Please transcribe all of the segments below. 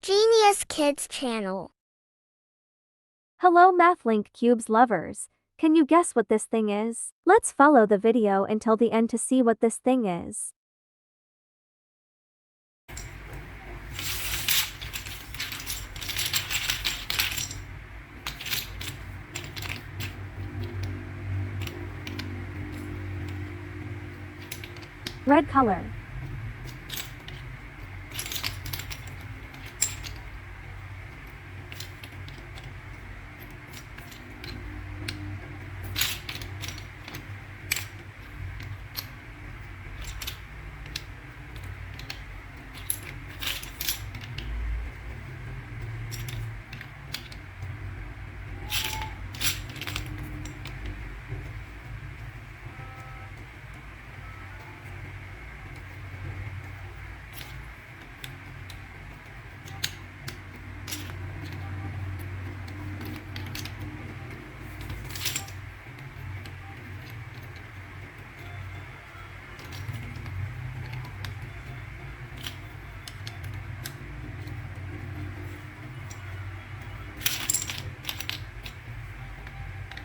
Genius Kids channel. Hello MathLink Cubes lovers, can you guess what this thing is? Let's follow the video until the end to see what this thing is. Red color.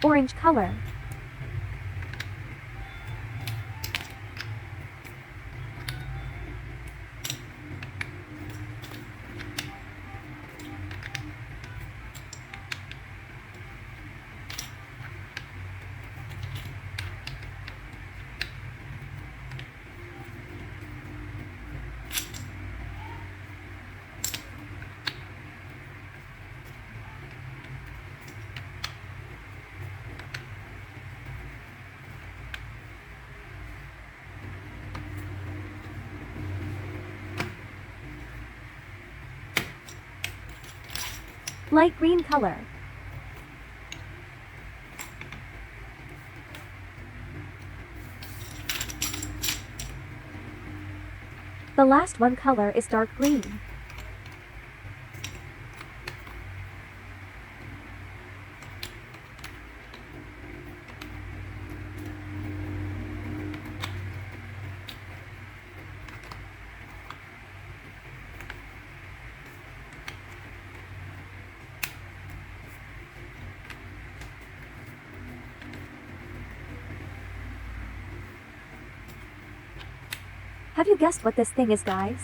Orange color. Light green color. The last one color is dark green. Have you guessed what this thing is, guys?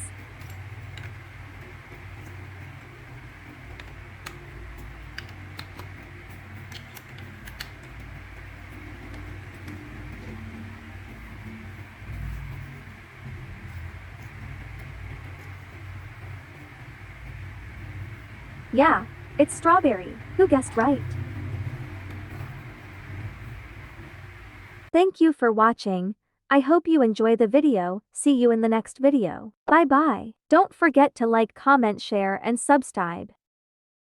Yeah, it's strawberry. Who guessed right? Thank you for watching. I hope you enjoy the video. See you in the next video. Bye bye. Don't forget to like, comment, share and subscribe.